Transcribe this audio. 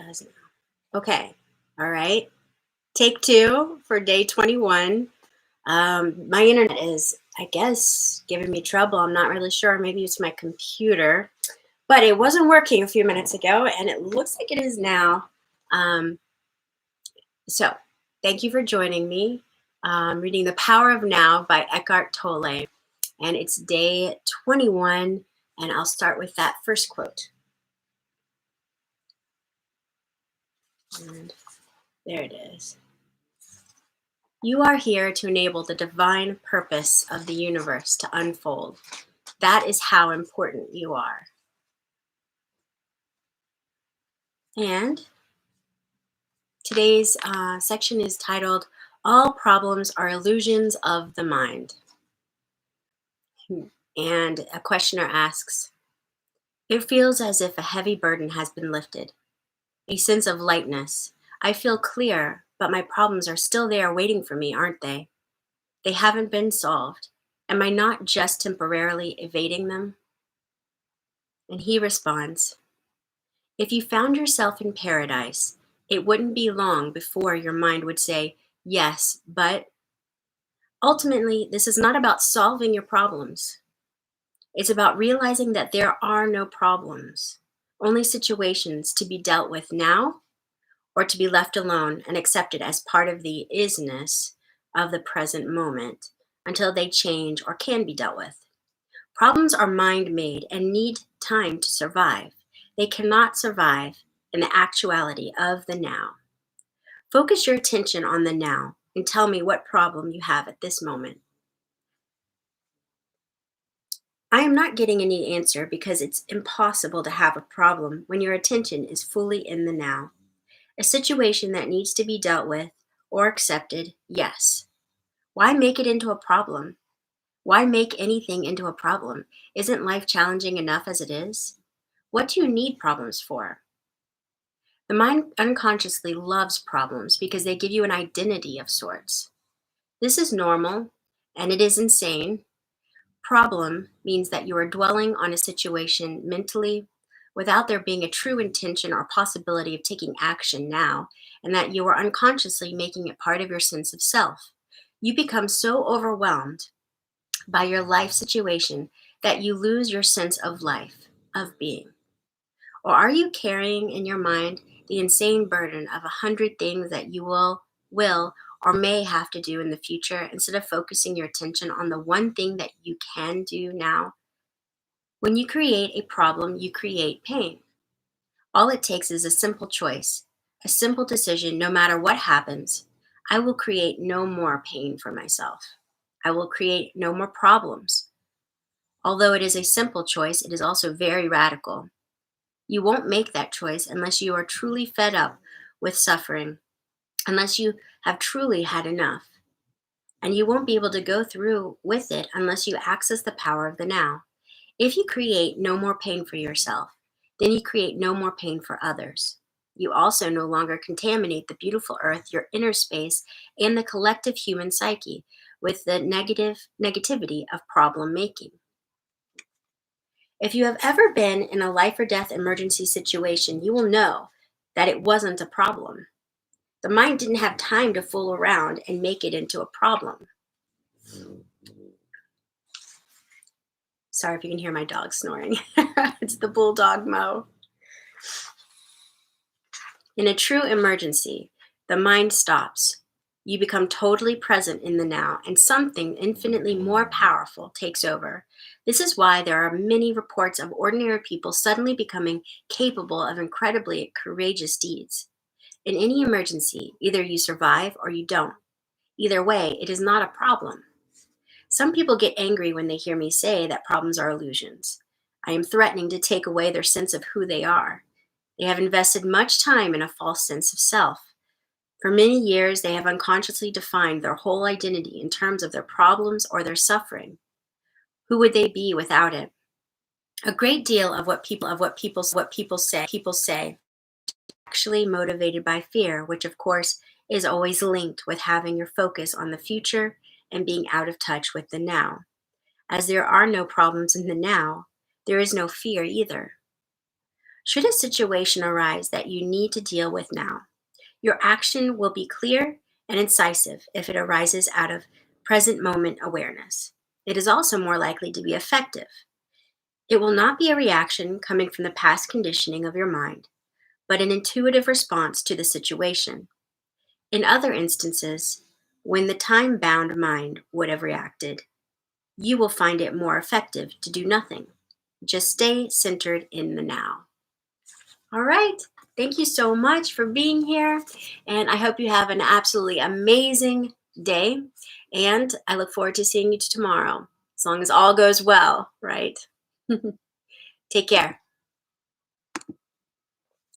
does now. Okay. All right. Take two for day 21. My internet is, I guess, giving me trouble. I'm not really sure. Maybe it's my computer, but it wasn't working a few minutes ago, and it looks like it is now. Um, so, thank you for joining me. Reading The Power of Now by Eckhart Tolle, and it's day 21, and I'll start with that first quote. And there it is. You are here to enable the divine purpose of the universe to unfold. That is how important you are. And today's section is titled, All Problems Are Illusions of the Mind. And a questioner asks, it feels as if a heavy burden has been lifted, a sense of lightness. I feel clear, but my problems are still there waiting for me, aren't they? They haven't been solved. Am I not just temporarily evading them? And he responds, if you found yourself in paradise, it wouldn't be long before your mind would say, yes, but ultimately, this is not about solving your problems. It's about realizing that there are no problems, only situations to be dealt with now or to be left alone and accepted as part of the isness of the present moment until they change or can be dealt with. Problems are mind-made and need time to survive. They cannot survive in the actuality of the now. Focus your attention on the now and tell me what problem you have at this moment. I am not getting any answer because it's impossible to have a problem when your attention is fully in the now. A situation that needs to be dealt with or accepted, yes. Why make it into a problem? Why make anything into a problem? Isn't life challenging enough as it is? What do you need problems for? The mind unconsciously loves problems because they give you an identity of sorts. This is normal, and it is insane. Problem means that you are dwelling on a situation mentally without there being a true intention or possibility of taking action now, and that you are unconsciously making it part of your sense of self. You become so overwhelmed by your life situation that you lose your sense of life, of being. Or are you carrying in your mind the insane burden of 100 things that you will or may have to do in the future instead of focusing your attention on the one thing that you can do now? When you create a problem, you create pain. All it takes is a simple choice, a simple decision, no matter what happens. I will create no more pain for myself. I will create no more problems. Although it is a simple choice, it is also very radical. You won't make that choice unless you are truly fed up with suffering, unless you have truly had enough. And you won't be able to go through with it unless you access the power of the now. If you create no more pain for yourself, then you create no more pain for others. You also no longer contaminate the beautiful earth, your inner space, and the collective human psyche with the negativity of problem making. If you have ever been in a life or death emergency situation, you will know that it wasn't a problem. The mind didn't have time to fool around and make it into a problem. Sorry if you can hear my dog snoring. It's the bulldog Mo. In a true emergency, the mind stops. You become totally present in the now, and something infinitely more powerful takes over. This is why there are many reports of ordinary people suddenly becoming capable of incredibly courageous deeds. In any emergency, either you survive or you don't. Either way, it is not a problem. Some people get angry when they hear me say that problems are illusions. I am threatening to take away their sense of who they are. They have invested much time in a false sense of self. For many years, they have unconsciously defined their whole identity in terms of their problems or their suffering. Who would they be without it? A great deal of what people say actually motivated by fear, which of course is always linked with having your focus on the future and being out of touch with the now. As there are no problems in the now, there is no fear either. Should a situation arise that you need to deal with now, your action will be clear and incisive if it arises out of present moment awareness. It is also more likely to be effective. It will not be a reaction coming from the past conditioning of your mind, but an intuitive response to the situation. In other instances, when the time bound mind would have reacted, you will find it more effective to do nothing. Just stay centered in the now. All right. Thank you so much for being here. And I hope you have an absolutely amazing day. And I look forward to seeing you tomorrow, as long as all goes well, right? Take care.